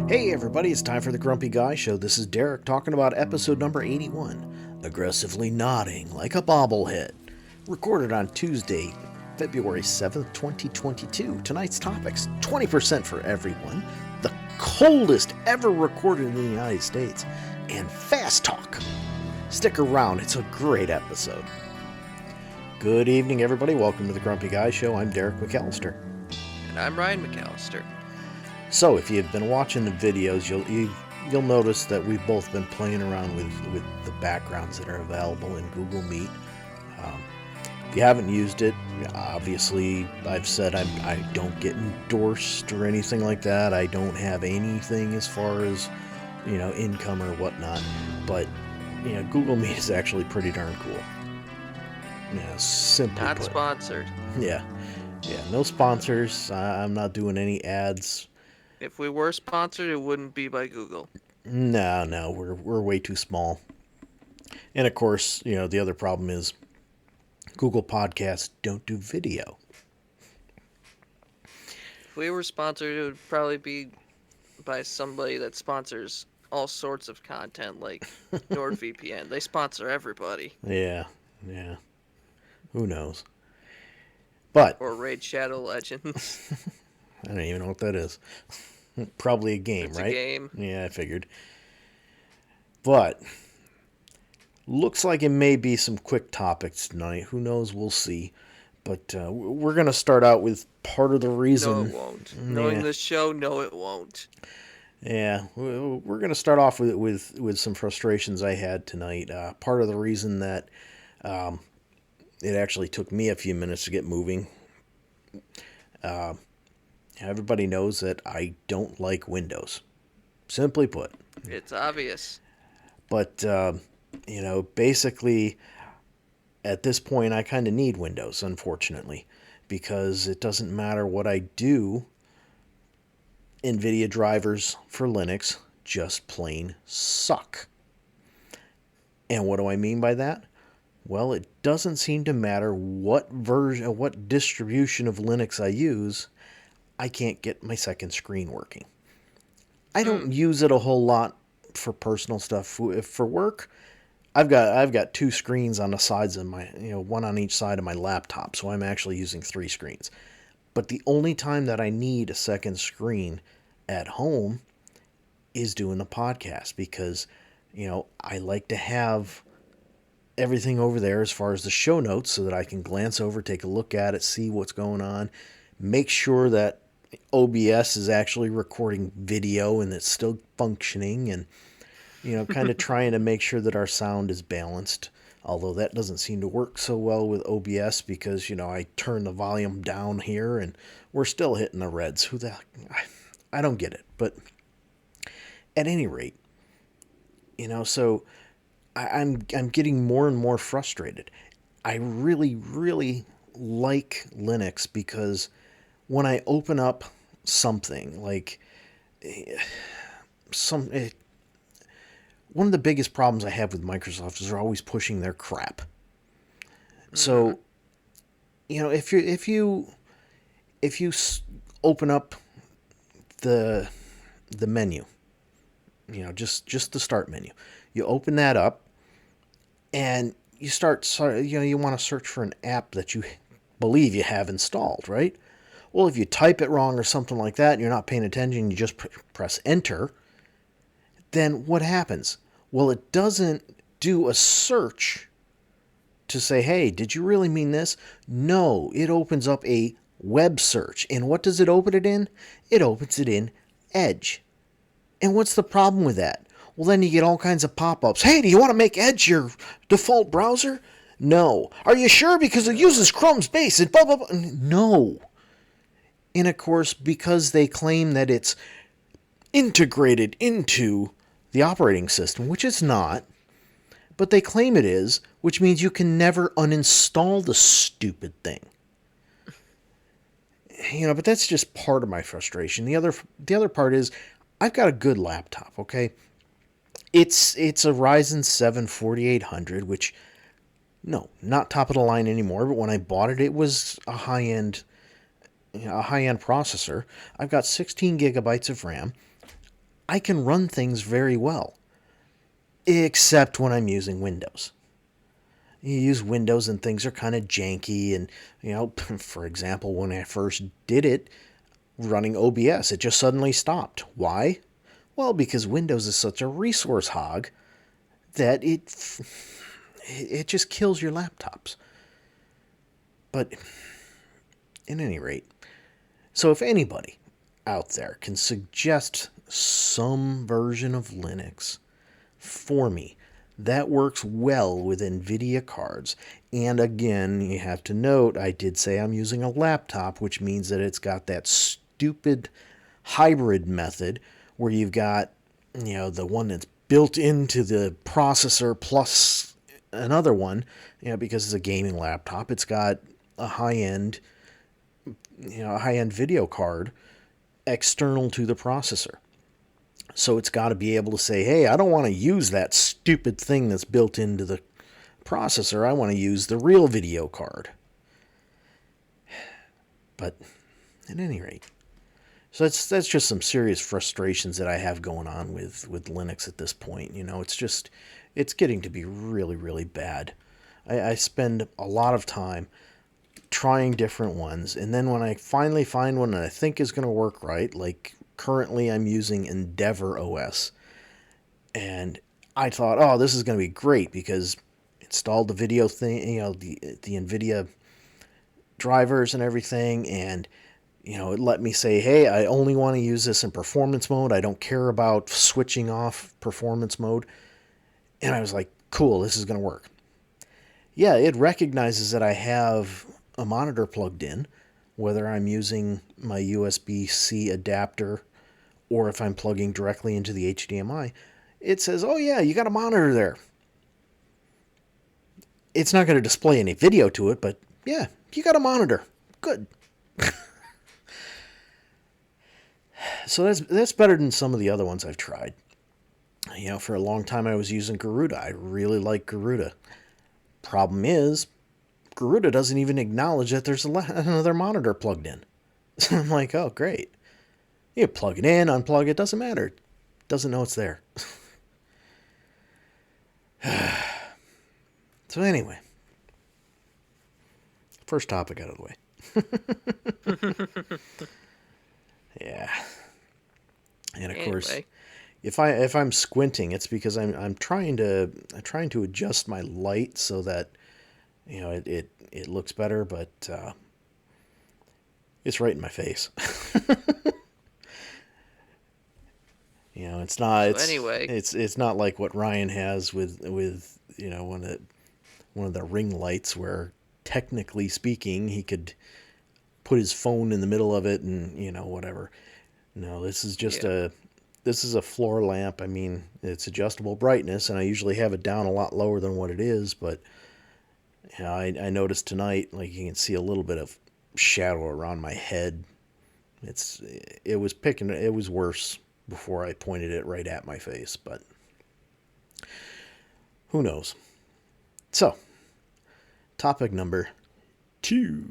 Hey everybody, it's time for the Grumpy Guy Show. This is Derek talking about episode number 81, Aggressively Nodding Like a Bobblehead. Recorded on Tuesday, February 7th, 2022. Tonight's topics, 20% for everyone, the coldest ever recorded in the United States, and fast talk. Stick around, it's a great episode. Good evening everybody, welcome to the Grumpy Guy Show. I'm Derek McAllister. And I'm Ryan McAllister. So, if you've been watching the videos, you'll notice that we've both been playing around with the backgrounds that are available in Google Meet. If you haven't used it, obviously, I've said I don't get endorsed or anything like that. I don't have anything as far as, income or whatnot. But, Google Meet is actually pretty darn cool. Simply Not put. sponsored. Yeah, no sponsors. I'm not doing any ads. If we were sponsored, it wouldn't be by Google. No, we're way too small. And of course, the other problem is Google Podcasts don't do video. If we were sponsored, it would probably be by somebody that sponsors all sorts of content, like NordVPN. They sponsor everybody. Yeah. Who knows? But or Raid Shadow Legends. I don't even know what that is. Probably a game, It's right? a game. Yeah, I figured. But looks like it may be some quick topics tonight. Who knows? We'll see. But we're going to start out with part of the reason. No, it won't. Knowing this show, no, it won't. Yeah, we're going to start off with some frustrations I had tonight. Part of the reason that it actually took me a few minutes to get moving. Everybody knows that I don't like Windows. Simply put. It's obvious. But, basically, at this point, I kind of need Windows, unfortunately. Because it doesn't matter what I do, NVIDIA drivers for Linux just plain suck. And what do I mean by that? Well, it doesn't seem to matter what version, what distribution of Linux I use, I can't get my second screen working. I don't use it a whole lot for personal stuff. For work, I've got two screens on the sides of my, one on each side of my laptop, so I'm actually using three screens. But the only time that I need a second screen at home is doing the podcast because, I like to have everything over there as far as the show notes so that I can glance over, take a look at it, see what's going on, make sure that OBS is actually recording video and it's still functioning, and kind of trying to make sure that our sound is balanced, although that doesn't seem to work so well with OBS because I turn the volume down here and we're still hitting the reds. Who the heck? I don't get it. But at any rate, so I'm getting more and more frustrated. I really, really like Linux because when I open up something like one of the biggest problems I have with Microsoft is they're always pushing their crap. So, if you open up the menu, just the start menu, you open that up and you you want to search for an app that you believe you have installed, right? Well, if you type it wrong or something like that and you're not paying attention, you just press enter, then what happens? Well, it doesn't do a search to say, hey, did you really mean this? No, it opens up a web search. And what does it open it in? It opens it in Edge. And what's the problem with that? Well, then you get all kinds of pop-ups. Hey, do you want to make Edge your default browser? No. Are you sure? Because it uses Chrome's base and blah, blah, blah. No. And of course, because they claim that it's integrated into the operating system, which it's not, but they claim it is, which means you can never uninstall the stupid thing. But that's just part of my frustration. The other part is I've got a good laptop, okay? It's a Ryzen 7 4800, which, no, not top of the line anymore, but when I bought it, it was a high-end processor. I've got 16 gigabytes of RAM. I can run things very well, except when I'm using Windows. You use Windows and things are kind of janky, and for example, when I first did it running OBS, it just suddenly stopped. Why? Well, because Windows is such a resource hog that it just kills your laptops. But at any rate, so if anybody out there can suggest some version of Linux for me that works well with NVIDIA cards, and again, you have to note, I did say I'm using a laptop, which means that it's got that stupid hybrid method where you've got, the one that's built into the processor plus another one, because it's a gaming laptop. It's got a high-end video card external to the processor. So it's got to be able to say, hey, I don't want to use that stupid thing that's built into the processor. I want to use the real video card. But at any rate, so that's just some serious frustrations that I have going on with Linux at this point. It's getting to be really, really bad. I spend a lot of time trying different ones, and then when I finally find one that I think is going to work right, like currently I'm using Endeaver OS, and I thought, oh, this is going to be great because installed the video thing, the NVIDIA drivers and everything, and it let me say, hey, I only want to use this in performance mode. I don't care about switching off performance mode. And I was like, cool, this is going to work. Yeah, it recognizes that I have a monitor plugged in, whether I'm using my USB-C adapter or if I'm plugging directly into the HDMI. It says, oh yeah, you got a monitor there. It's not going to display any video to it, but yeah, you got a monitor. Good. So that's better than some of the other ones I've tried. For a long time I was using Garuda. I really like Garuda. Problem is, Garuda doesn't even acknowledge that there's another monitor plugged in. So I'm like, oh, great. You plug it in, unplug it, doesn't matter. It doesn't know it's there. So anyway, first topic out of the way. Yeah. And of course, if I'm squinting, it's because I'm trying to adjust my light so that it looks better, but it's right in my face. It's not. So anyway, it's not like what Ryan has with one of the ring lights, where technically speaking he could put his phone in the middle of it and whatever. No, this is just this is a floor lamp. I mean, it's adjustable brightness, and I usually have it down a lot lower than what it is, but I noticed tonight, like, you can see a little bit of shadow around my head. It was worse before I pointed it right at my face, but who knows. So, topic number 2.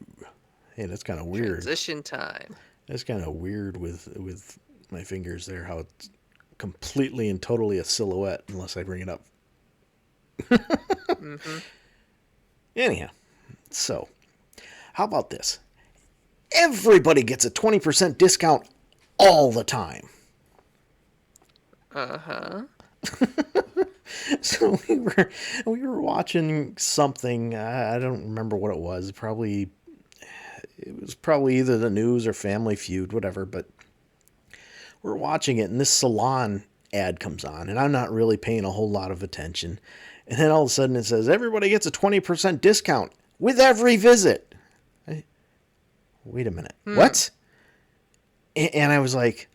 Hey, that's kind of weird. Transition time. That's kind of weird with my fingers there, how it's completely and totally a silhouette unless I bring it up. Mm-hmm. Anyhow, so how about this? Everybody gets a 20% discount all the time. Uh-huh. So we were watching something. I don't remember what it was. It was probably either the news or Family Feud, whatever. But we're watching it, and this salon ad comes on, and I'm not really paying a whole lot of attention. And then all of a sudden it says, everybody gets a 20% discount with every visit. Wait a minute. What? And I was like,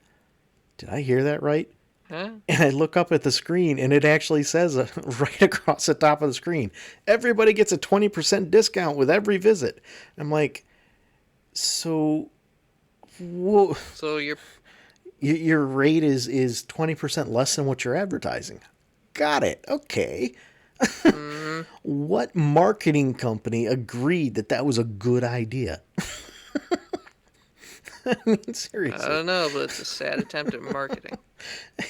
did I hear that right? Huh? And I look up at the screen, and it actually says right across the top of the screen, everybody gets a 20% discount with every visit. I'm like, so, whoa. So Your rate is 20% less than what you're advertising. Got it. Okay. Mm-hmm. What marketing company agreed that was a good idea? I mean, I seriously. don't know, but it's a sad attempt at marketing.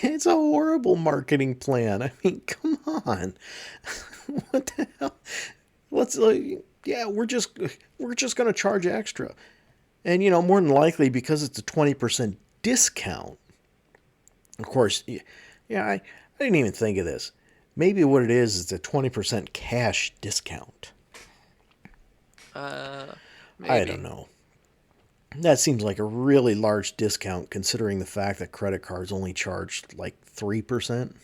It's a horrible marketing plan. I mean, come on. What the hell? Let's yeah, we're just going to charge extra. And more than likely because it's a 20% discount. Of course, yeah, I didn't even think of this. Maybe what it is a 20% cash discount. Uh, I don't Maybe. know. That seems like a really large discount considering the fact that credit cards only charge like 3%.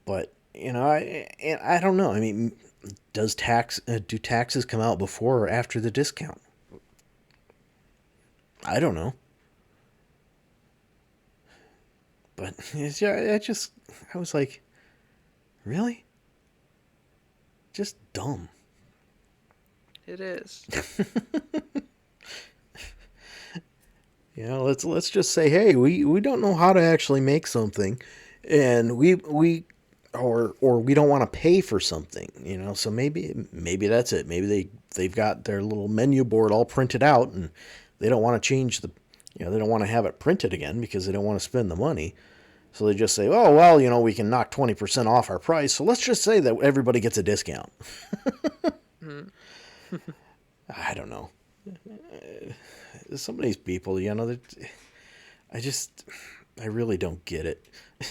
But, I don't know. I mean, do taxes come out before or after the discount? I don't know. But I was like, really? Just dumb. It is. Let's just say, hey, we don't know how to actually make something, and or we don't want to pay for something, So maybe that's it. Maybe they've got their little menu board all printed out, and they don't want to change they don't want to have it printed again because they don't want to spend the money. So they just say, oh well, we can knock 20% off our price, so let's just say that everybody gets a discount. Hmm. I don't know. Some of these people, I just, I really don't get it.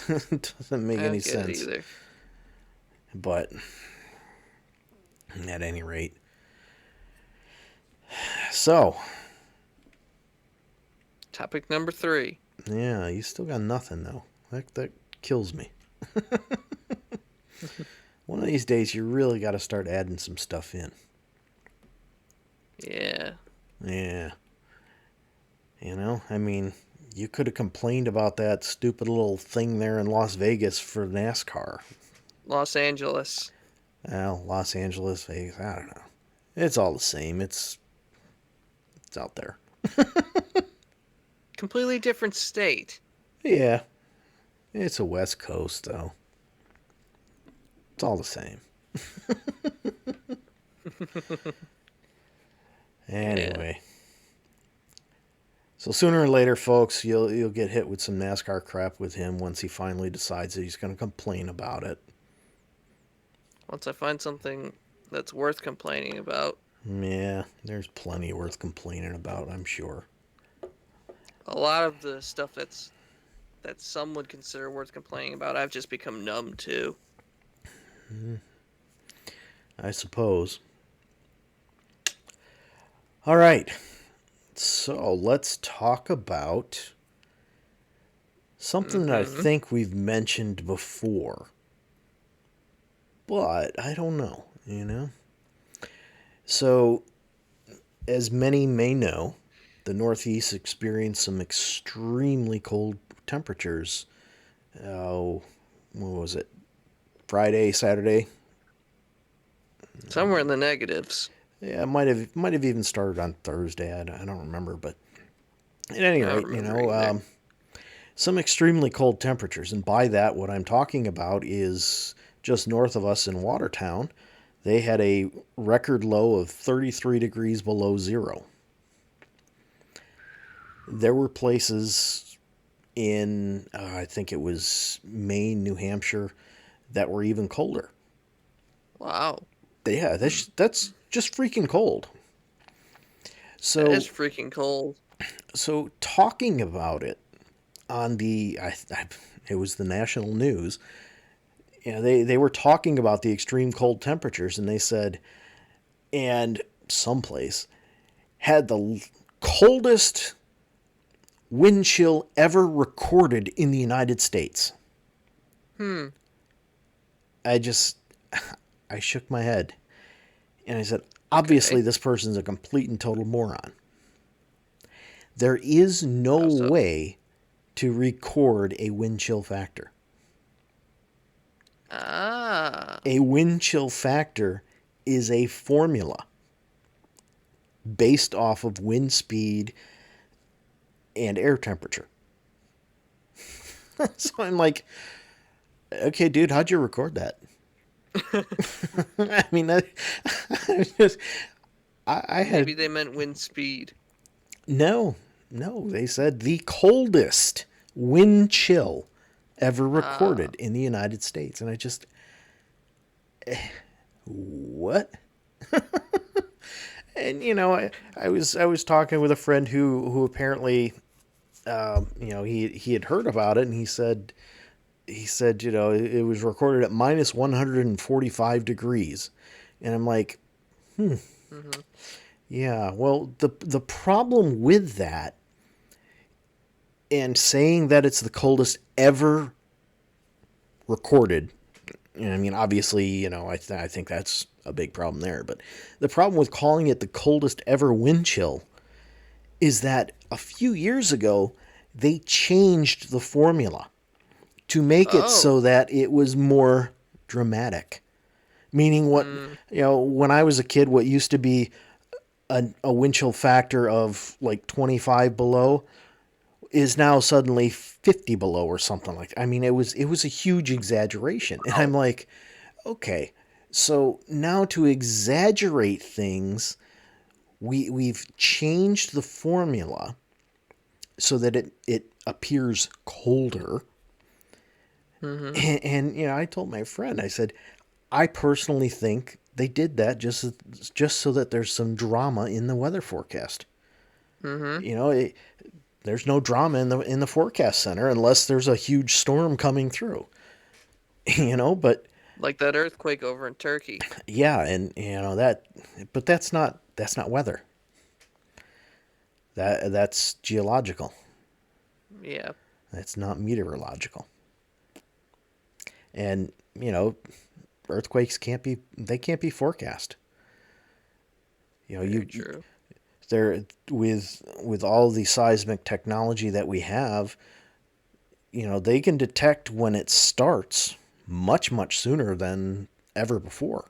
It doesn't make I any don't get it sense. either. But at any rate, so Topic number 3. yeah, you still got nothing though. That kills me. One of these days, you really got to start adding some stuff in. Yeah. Yeah, I mean, you could have complained about that stupid little thing there in Las Vegas for NASCAR. Los Angeles. Well, Los Angeles, Vegas, I don't know. It's all the same. It's out there. Completely different state. Yeah, it's a West Coast though. It's all the same. Yeah. Anyway, so sooner or later, folks, you'll get hit with some NASCAR crap with him once he finally decides that he's going to complain about it. Once I find something that's worth complaining about. Yeah, there's plenty worth complaining about, I'm sure. A lot of the stuff that some would consider worth complaining about, I've just become numb to. I suppose. All right. So let's talk about something that I Mm-hmm. think we've mentioned before, but I don't know. So, as many may know, the Northeast experienced some extremely cold temperatures. Oh, what was it? Friday, Saturday? Somewhere in the negatives. Yeah, it might have even started on Thursday. I don't remember, but at any I don't rate, remember either. some extremely cold temperatures. And by that, what I'm talking about is just north of us in Watertown. They had a record low of 33 degrees below zero. There were places in, I think it was Maine, New Hampshire, that were even colder. Wow. Yeah, that's just freaking cold. That is So, freaking cold. so talking about it on it was the national news. They were talking about the extreme cold temperatures, and they said, and someplace had the coldest wind chill ever recorded in the United States. Hmm. I just, I shook my head, and I said, obviously Okay. this person's a complete and total moron. There is no How so? way to record a wind chill factor. Ah. A wind chill factor is a formula based off of wind speed and air temperature. So I'm like, okay, dude, how'd you record that? I mean, that, I was just, I had Maybe they meant wind speed. no, no. They said the coldest wind chill ever Ah, recorded in the United States, and I just what? And I was talking with a friend who apparently he had heard about it, and he said it was recorded at minus 145 degrees, and I'm like, mm-hmm. yeah. Well, the problem with that and saying that it's the coldest ever recorded. I mean, obviously, I think that's a big problem there. But the problem with calling it the coldest ever wind chill is that a few years ago, they changed the formula to make it Oh. so that it was more dramatic. Meaning, Mm, when I was a kid, what used to be a wind chill factor of like 25 below is now suddenly 50 below or something like that. I mean, it was a huge exaggeration. And I'm wow. like, okay, so now to exaggerate things, we've changed the formula so that it appears colder. Mm-hmm. And I told my friend, I said, I personally think they did that just so that there's some drama in the weather forecast. Mm-hmm. You know, there's no drama in the forecast center unless there's a huge storm coming through. But Like that earthquake over in Turkey. yeah, and but that's not weather. That's geological. Yeah. That's not meteorological. And earthquakes can't be forecast. You know, Very you true. there with all the seismic technology that we have, they can detect when it starts much much sooner than ever before.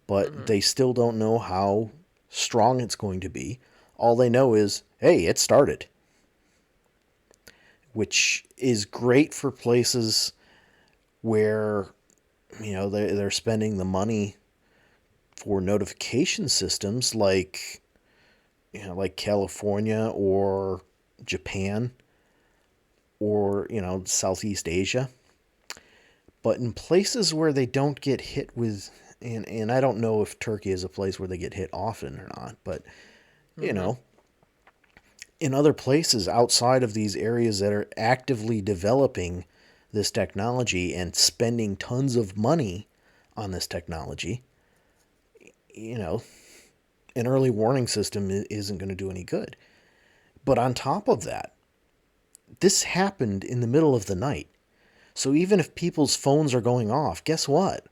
But Mm-hmm. they still don't know how strong it's going to be. All they know is, hey, it started, which is great for places where they're spending the money for notification systems like California or Japan or Southeast Asia. But in places where they don't get hit with and I don't know if Turkey is a place where they get hit often or not, but you Mm-hmm. know, in other places outside of these areas that are actively developing this technology and spending tons of money on this technology, you know, an early warning system isn't going to do any good. But on top of that, this happened in the middle of the night. So even if people's phones are going off, guess what?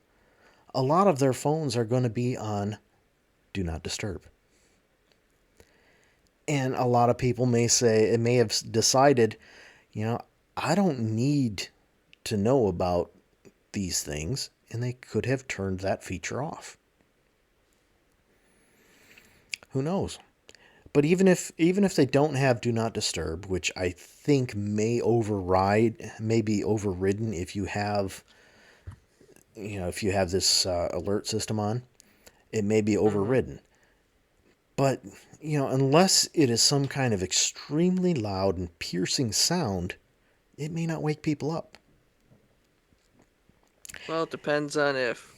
A lot of their phones are going to be on do not disturb. And a lot of people may have decided, you know, I don't need to know about these things, and they could have turned that feature off. Who knows? But even if they don't have do not disturb, which I think may be overridden if you have this alert system on, it may be Mm-hmm. overridden. But unless it is some kind of extremely loud and piercing sound, it may not wake people up. Well, it depends on if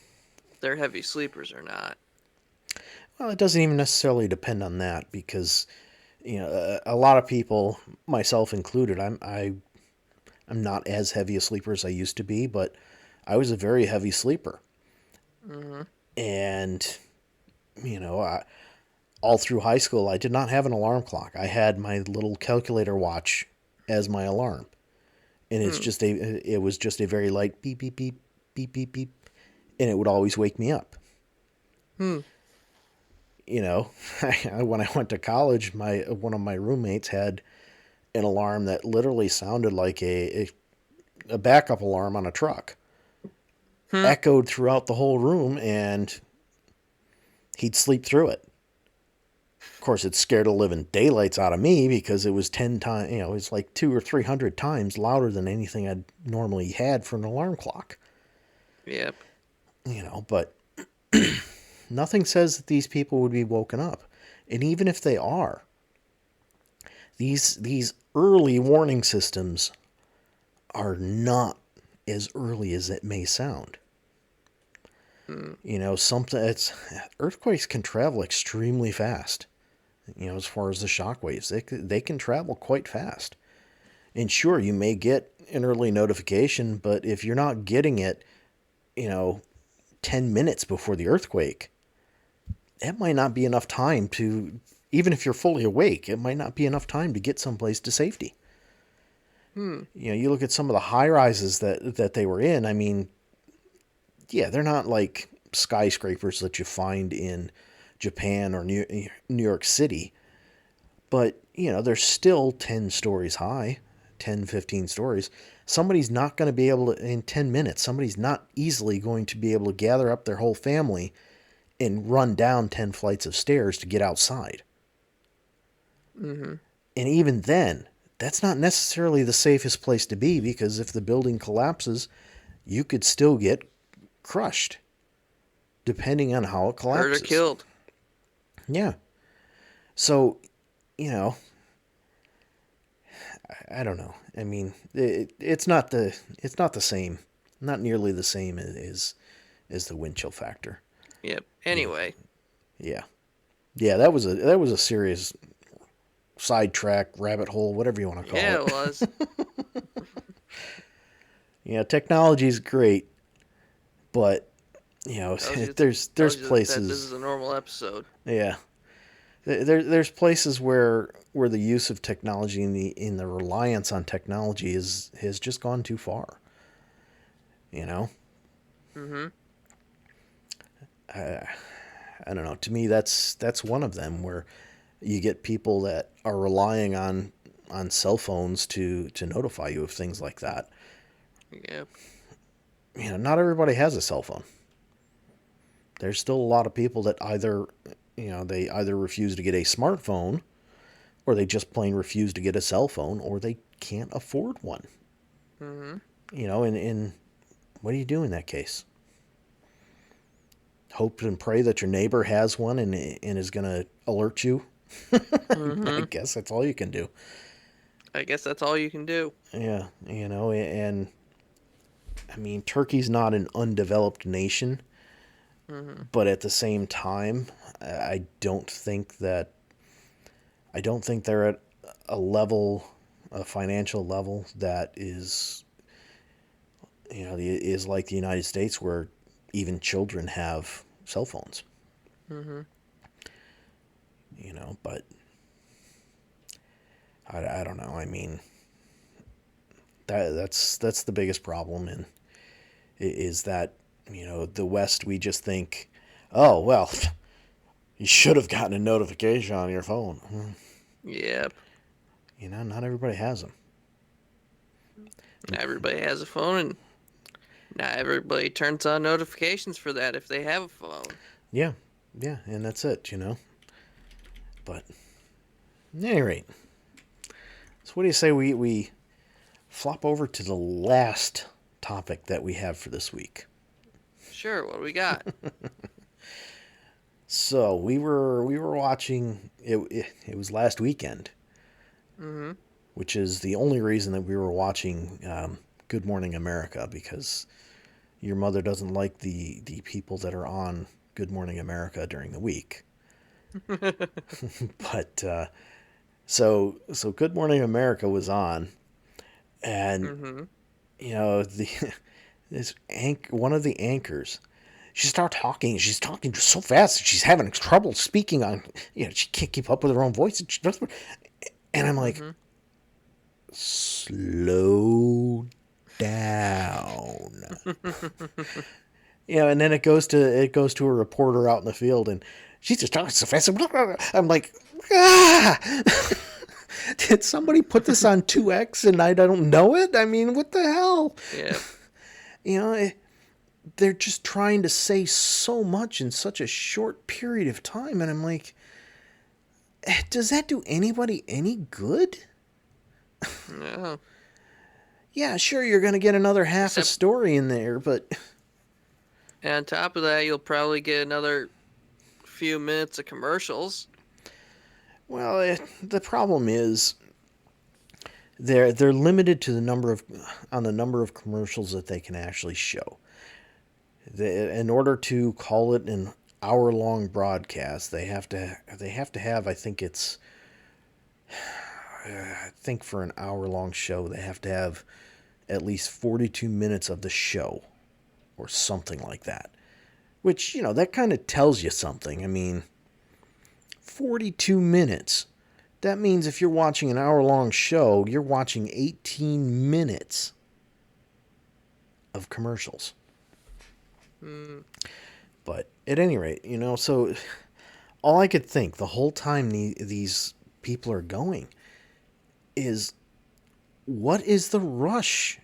they're heavy sleepers or not. Well, it doesn't even necessarily depend on that because a lot of people, myself included, I'm not as heavy a sleeper as I used to be, but I was a very heavy sleeper, Mm-hmm. and you know, I, all through high school, I did not have an alarm clock. I had my little calculator watch as my alarm, and Hmm. it was just a very light beep beep beep beep beep beep, and it would always wake me up. Hmm. You know, when I went to college, my one of my roommates had an alarm that literally sounded like a backup alarm on a truck, Hmm. echoed throughout the whole room, and he'd sleep through it. Of course, it scared the living daylights out of me because it was 10 times, it was like 200 or 300 times louder than anything I'd normally had for an alarm clock. Yep. But Nothing says that these people would be woken up. And even if they are, these early warning systems are not as early as it may sound. You know, earthquakes can travel extremely fast. You know, as far as the shock waves, they can travel quite fast. And sure, you may get an early notification, but if you're not getting it, you know, 10 minutes before the earthquake, it might not be enough time to, even if you're fully awake, it might not be enough time to get someplace to safety. You know, you look at some of the high rises that they were in. I mean, yeah, they're not like skyscrapers that you find in Japan or New York City, but, you know, they're still 10 stories high, 10, 15 stories. Somebody's not going to be able to, in 10 minutes, somebody's not easily going to be able to gather up their whole family and run down 10 flights of stairs to get outside. Mm-hmm. And even then, that's not necessarily the safest place to be, because if the building collapses, you could still get crushed, depending on how it collapses. Hurt or killed. Yeah. So, you know, I don't know. I mean, it's not the same, not nearly the same as the wind chill factor. Yep. Anyway. Yeah. Yeah, that was a serious sidetrack, rabbit hole, whatever you want to call it. Yeah, it was. Yeah, technology's great, but you know, there's places. This is a normal episode. Yeah, there's places where the use of technology and the reliance on technology has just gone too far. You know. Mm-hmm. I don't know. To me, that's one of them where you get people that are relying on cell phones to notify you of things like that. Yep. You know, not everybody has a cell phone. There's still a lot of people that either refuse to get a smartphone, or they just plain refuse to get a cell phone, or they can't afford one. Mm-hmm. You know, and what do you do in that case? Hope and pray that your neighbor has one and is going to alert you. Mm-hmm. I guess that's all you can do. I guess that's all you can do. Yeah, you know, and I mean, Turkey's not an undeveloped nation, but at the same time, I don't think they're at a financial level that is, you know, is like the United States, where even children have cell phones. Mm-hmm. You know, but I don't know. I mean, that's the biggest problem, and is that, you know, the West, we just think, oh well, you should have gotten a notification on your phone. Yep. You know, not everybody has them. Not everybody has a phone, and not everybody turns on notifications for that if they have a phone. Yeah, and that's it, you know. But at any rate, so what do you say we flop over to the last topic that we have for this week? Sure. What do we got? So we were watching it. It was last weekend, Mm-hmm. which is the only reason that we were watching Good Morning America, because your mother doesn't like the people that are on Good Morning America during the week. But so Good Morning America was on, and Mm-hmm. you know, one of the anchors, she started talking. She's talking so fast. She's having trouble speaking on. You know, she can't keep up with her own voice. And I'm like, slow down. You know, and then it goes to a reporter out in the field, and she's just talking so fast. I'm like, ah! Did somebody put this on 2X and I don't know it? I mean, what the hell? Yeah. You know, they're just trying to say so much in such a short period of time, and I'm like, does that do anybody any good? No. Yeah, sure, you're going to get another half a story in there, but... And on top of that, you'll probably get another few minutes of commercials. Well, the problem is they're limited to the number of commercials that they can actually show. In order to call it an hour-long broadcast, they have to have, I think for an hour-long show they have to have at least 42 minutes of the show or something like that. Which, that kind of tells you something. I mean, 42 minutes. That means if you're watching an hour-long show, you're watching 18 minutes of commercials. But at any rate, so all I could think the whole time these people are going is, what is the rush?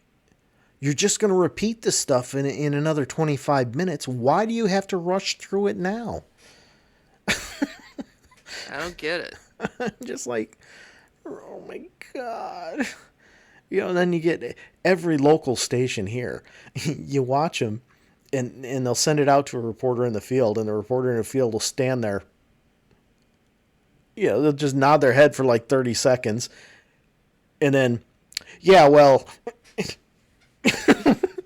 You're just going to repeat this stuff in another 25 minutes. Why do you have to rush through it now? I don't get it. Just like, oh my God. Then you get every local station here. You watch them, and they'll send it out to a reporter in the field, and the reporter in the field will stand there. They'll just nod their head for like 30 seconds. And then, yeah, well,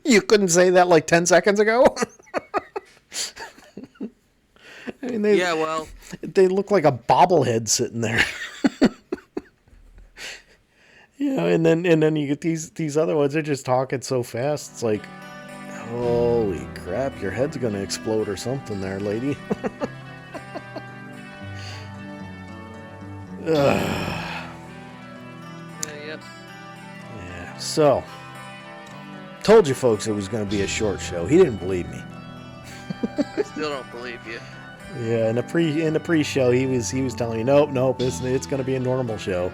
you couldn't say that like 10 seconds ago? I mean, they look like a bobblehead sitting there. And then you get these other ones. They're just talking so fast. It's like, holy crap, your head's gonna explode or something there, lady. Yep. Yeah. So, told you folks it was gonna be a short show. He didn't believe me. I still don't believe you. Yeah, in the pre-show, he was telling me, nope, it's gonna be a normal show.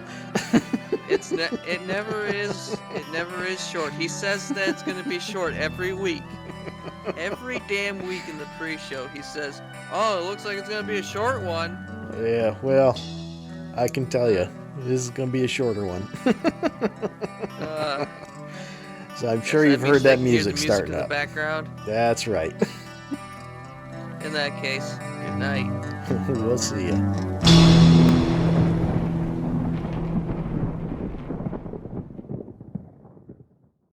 It never is. It never is short. He says that it's going to be short every week. Every damn week in the pre-show, he says, "Oh, it looks like it's going to be a short one." Yeah, well, I can tell you, this is going to be a shorter one. So I'm sure you've heard that music starting in up. The background. That's right. In that case, good night. We'll see you.